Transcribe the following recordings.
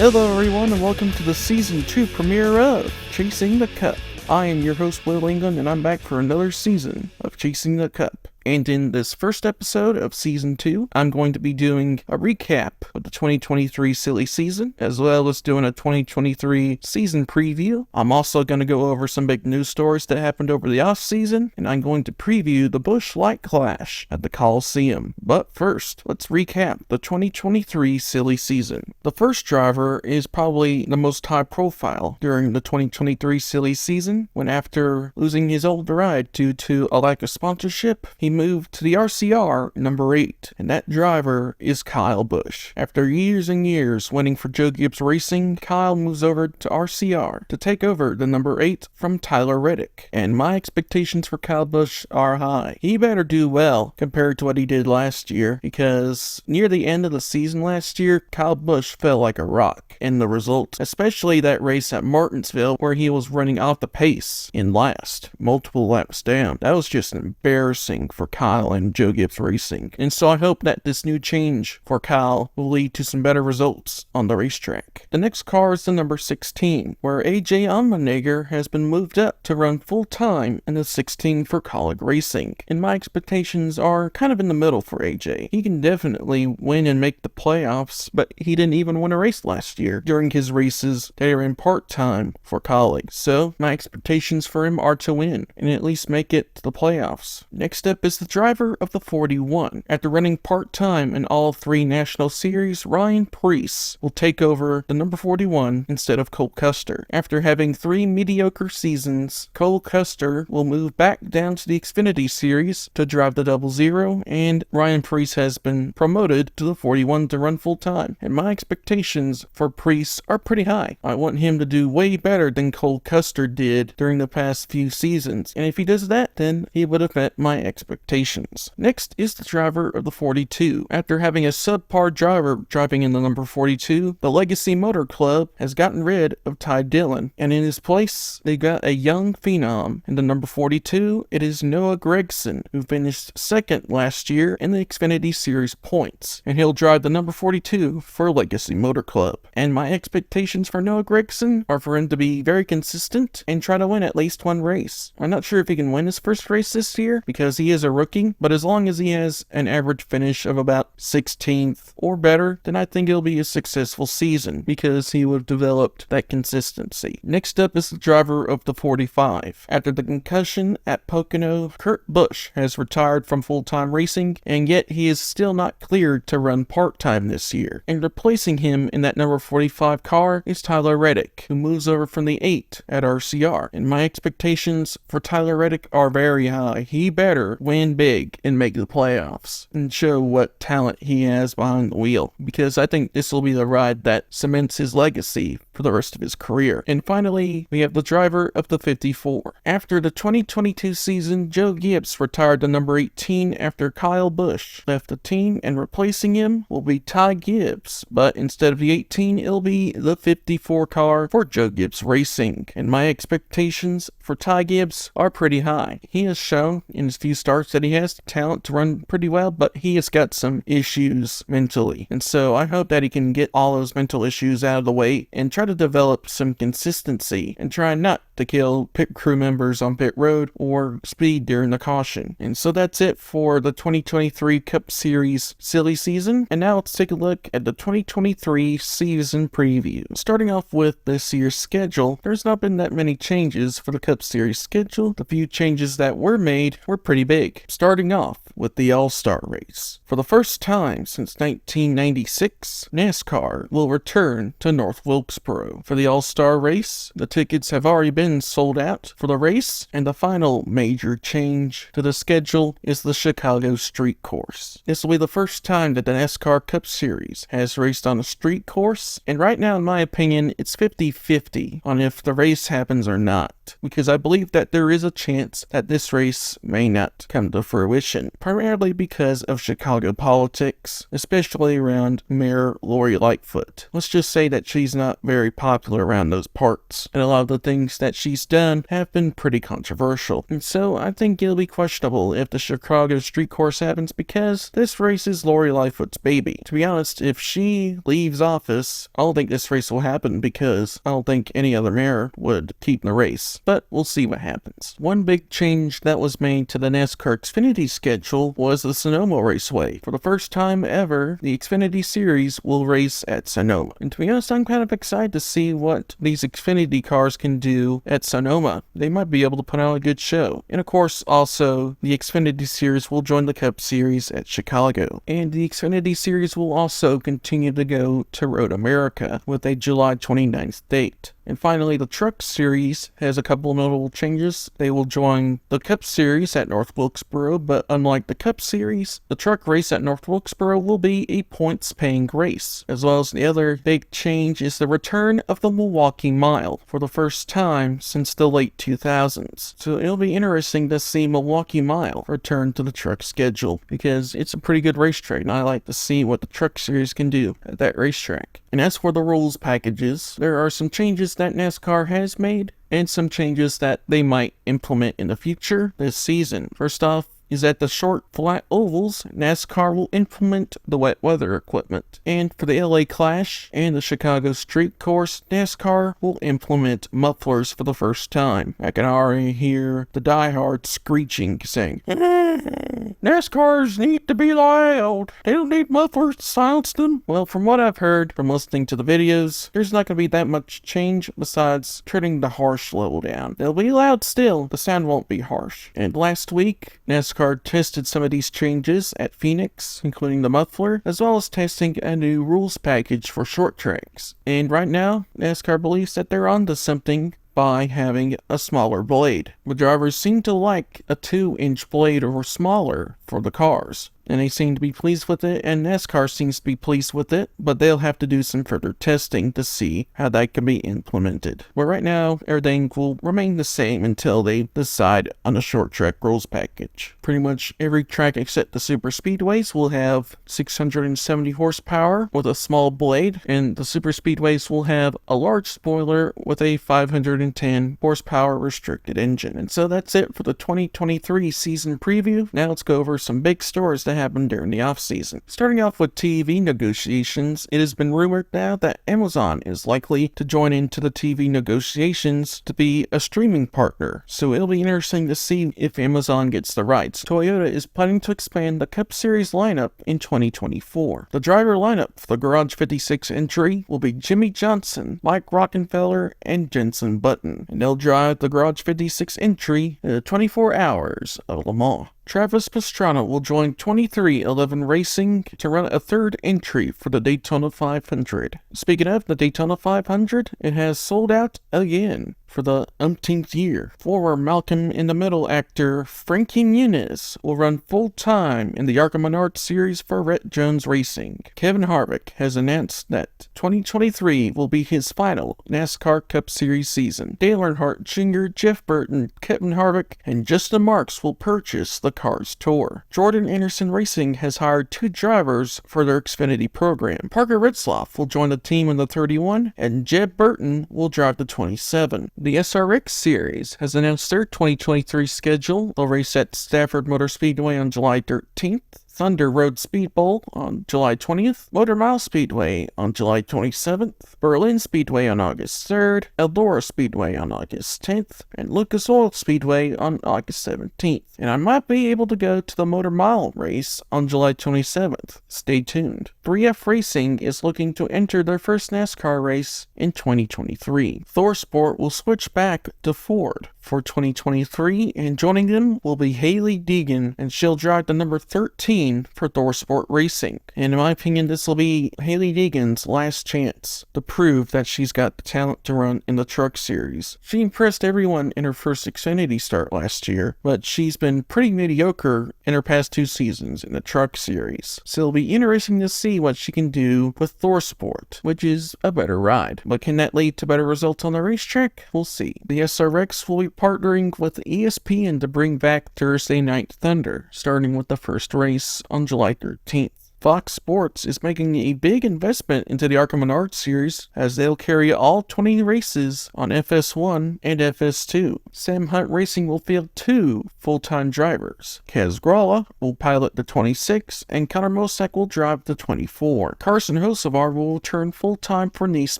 Hello everyone and welcome to the Season 2 premiere of Chasing the Cup. I am your host Will England and I'm back for another season of Chasing the Cup. And in this first episode of Season 2, I'm going to be doing a recap of the 2023 silly season, as well as doing a 2023 season preview. I'm also going to go over some big news stories that happened over the off-season, and I'm going to preview the Busch Light Clash at the Coliseum. But first, let's recap the 2023 silly season. The first driver is probably the most high profile during the 2023 silly season, when after losing his old ride due to a lack of sponsorship, he moved to the RCR number 8, and that driver is Kyle Busch. After years and years winning for Joe Gibbs Racing, Kyle moves over to RCR to take over the number 8 from Tyler Reddick, and my expectations for Kyle Busch are high. He better do well compared to what he did last year, because near the end of the season last year, Kyle Busch fell like a rock in the result, especially that race at Martinsville where he was running off the pace in last, multiple laps down. That was just embarrassing for Kyle and Joe Gibbs Racing. And so I hope that this new change for Kyle will lead to some better results on the racetrack. The next car is the number 16, where AJ Allmendinger has been moved up to run full-time in the 16 for Kaulig Racing. And my expectations are kind of in the middle for AJ. He can definitely win and make the playoffs, but he didn't even win a race last year during his races that are in part-time for Kaulig. So my expectations for him are to win and at least make it to the playoffs. Next up is the driver of the 41. After running part-time in all 3 national series, Ryan Preece will take over the number 41 instead of Cole Custer. After having 3 mediocre seasons, Cole Custer will move back down to the Xfinity series to drive the 00, and Ryan Preece has been promoted to the 41 to run full-time. And my expectations for Preece are pretty high. I want him to do way better than Cole Custer did during the past few seasons, and if he does that, then he would have met my expectations. Next is the driver of the 42. After having a subpar driver driving in the number 42, the Legacy Motor Club has gotten rid of Ty Dillon, and in his place, they got a young phenom. In the number 42, it is Noah Gragson, who finished second last year in the Xfinity Series points, and he'll drive the number 42 for Legacy Motor Club. And my expectations for Noah Gragson are for him to be very consistent and try to win at least one race. I'm not sure if he can win his first race this year, because he is a rookie, but as long as he has an average finish of about 16th or better, then I think it'll be a successful season because he would have developed that consistency. Next up is the driver of the 45. After the concussion at Pocono, Kurt Busch has retired from full-time racing, and yet he is still not cleared to run part-time this year. And replacing him in that number 45 car is Tyler Reddick, who moves over from the 8 at RCR. And my expectations for Tyler Reddick are very high. He better win big and make the playoffs and show what talent he has behind the wheel, because I think this will be the ride that cements his legacy for the rest of his career. And finally, we have the driver of the 54. After the 2022 season, Joe Gibbs retired to number 18 after Kyle Busch left the team, and replacing him will be Ty Gibbs, but instead of the 18, it'll be the 54 car for Joe Gibbs Racing. And my expectations for Ty Gibbs are pretty high. He has shown in his few starts that he has the talent to run pretty well, but he has got some issues mentally. And so I hope that he can get all those mental issues out of the way and try to develop some consistency and try not to kill pit crew members on pit road or speed during the caution. And so that's it for the 2023 Cup Series silly season. And now let's take a look at the 2023 season preview. Starting off with this year's schedule, there's not been that many changes for the Cup Series schedule. The few changes that were made were pretty big. Starting off with the All-Star race. For the first time since 1996, NASCAR will return to North Wilkesboro. For the All-Star race, the tickets have already been sold out for the race, and the final major change to the schedule is the Chicago Street Course. This will be the first time that the NASCAR Cup Series has raced on a street course, and right now, in my opinion, it's 50-50 on if the race happens or not. yet, because I believe that there is a chance that this race may not come to fruition, primarily because of Chicago politics, especially around Mayor Lori Lightfoot. Let's just say that she's not very popular around those parts, and a lot of the things that she's done have been pretty controversial. And so I think it'll be questionable if the Chicago street course happens, because this race is Lori Lightfoot's baby. To be honest, if she leaves office, I don't think this race will happen, because I don't think any other mayor would keep the race. But we'll see what happens. One big change that was made to the NASCAR Xfinity schedule was the Sonoma Raceway. For the first time ever, the Xfinity Series will race at Sonoma. And to be honest, I'm kind of excited to see what these Xfinity cars can do at Sonoma. They might be able to put on a good show. And of course, also, the Xfinity Series will join the Cup Series at Chicago. And the Xfinity Series will also continue to go to Road America with a July 29th date. And finally, the Truck Series has a couple notable changes. They will join the Cup Series at North Wilkesboro, but unlike the Cup Series, the truck race at North Wilkesboro will be a points-paying race. As well as the other big change is the return of the Milwaukee Mile for the first time since the late 2000s. So it'll be interesting to see Milwaukee Mile return to the truck schedule, because it's a pretty good racetrack, and I like to see what the Truck Series can do at that racetrack. And as for the rules packages, there are some changes that NASCAR has made, and some changes that they might implement in the future this season. First off, is at the short, flat ovals, NASCAR will implement the wet weather equipment. And for the LA Clash and the Chicago Street Course, NASCAR will implement mufflers for the first time. I can already hear the diehards screeching, saying, NASCARs need to be loud. They don't need mufflers to silence them. Well, from what I've heard from listening to the videos, there's not going to be that much change besides turning the harsh level down. They'll be loud still, the sound won't be harsh. And last week, NASCAR tested some of these changes at Phoenix, including the muffler, as well as testing a new rules package for short tracks. And right now, NASCAR believes that they're onto something by having a smaller blade. The drivers seem to like a 2-inch blade or smaller for the cars, and they seem to be pleased with it, and NASCAR seems to be pleased with it, but they'll have to do some further testing to see how that can be implemented. But right now, everything will remain the same until they decide on a short track rules package. Pretty much every track except the super speedways will have 670 horsepower with a small blade, and the super speedways will have a large spoiler with a 510 horsepower restricted engine. And so that's it for the 2023 season preview. Now let's go over some big stories that happened during the off-season. Starting off with TV negotiations, it has been rumored now that Amazon is likely to join into the TV negotiations to be a streaming partner. So it'll be interesting to see if Amazon gets the rights. Toyota is planning to expand the Cup Series lineup in 2024. The driver lineup for the Garage 56 entry will be Jimmy Johnson, Mike Rockenfeller, and Jenson Button. And they'll drive the Garage 56 entry 24 hours of Le Mans. Travis Pastrana will join 23XI Racing to run a third entry for the Daytona 500. Speaking of the Daytona 500, it has sold out again for the umpteenth year. Former Malcolm in the Middle actor Frankie Muniz will run full-time in the ARCA Menard Series for Rhett Jones Racing. Kevin Harvick has announced that 2023 will be his final NASCAR Cup Series season. Dale Earnhardt Jr., Jeff Burton, Kevin Harvick, and Justin Marks will purchase the Cars Tour. Jordan Anderson Racing has hired 2 drivers for their Xfinity program. Parker Ritzloff will join the team in the 31, and Jeb Burton will drive the 27. The SRX Series has announced their 2023 schedule. They'll race at Stafford Motor Speedway on July 13th. Thunder Road Speed Bowl on July 20th, Motor Mile Speedway on July 27th, Berlin Speedway on August 3rd, Eldora Speedway on August 10th, and Lucas Oil Speedway on August 17th. And I might be able to go to the Motor Mile race on July 27th. Stay tuned. 3F Racing is looking to enter their first NASCAR race in 2023. Thor Sport will switch back to Ford for 2023, and joining them will be Hailie Deegan, and she'll drive the number 13 for ThorSport Racing. And in my opinion, this will be Hailie Deegan's last chance to prove that she's got the talent to run in the Truck Series. She impressed everyone in her first Xfinity start last year, but she's been pretty mediocre in her past 2 seasons in the Truck Series. So it'll be interesting to see what she can do with ThorSport, which is a better ride. But can that lead to better results on the racetrack? We'll see. The SRX will be partnering with ESPN to bring back Thursday Night Thunder, starting with the first race on July 13th. Fox Sports is making a big investment into the ARCA Menard series, as they'll carry all 20 races on FS1 and FS2. Sam Hunt Racing will field 2 full-time drivers. Kez Gralla will pilot the 26, and Connor Mosack will drive the 24. Carson Hocevar will return full-time for Nice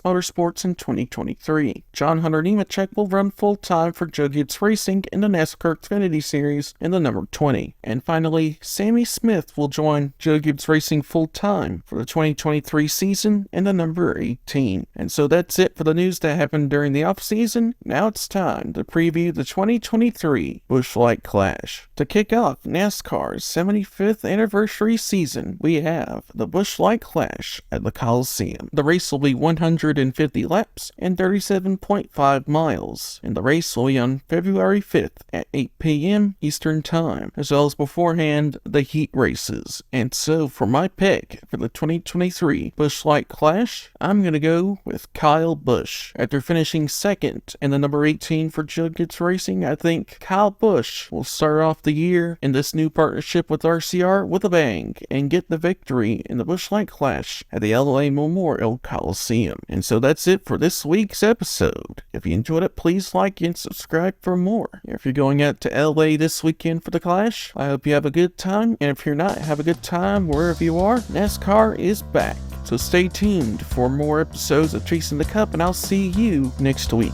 Motorsports in 2023. John Hunter Nemechek will run full-time for Joe Gibbs Racing in the NASCAR Xfinity Series in the number 20. And finally, Sammy Smith will join Joe Gibbs Racing full-time for the 2023 season in the number 18. And so that's it for the news that happened during the off-season. Now it's time to preview the 2023 Busch Light Clash. To kick off NASCAR's 75th anniversary season, we have the Busch Light Clash at the Coliseum. The race will be 150 laps and 37.5 miles, and the race will be on February 5th at 8 p.m. Eastern Time, as well as beforehand the heat races. And so for my pick for the 2023 Busch Light Clash, I'm going to go with Kyle Busch. After finishing second in the number 18 for Joe Gibbs Racing, I think Kyle Busch will start off the year in this new partnership with RCR with a bang and get the victory in the Busch Light Clash at the LA Memorial Coliseum. And so that's it for this week's episode. If you enjoyed it, please like and subscribe for more. If you're going out to LA this weekend for the Clash, I hope you have a good time, and if you're not, have a good time wherever you are. NASCAR is back, so stay tuned for more episodes of Chasing the Cup, and I'll see you next week.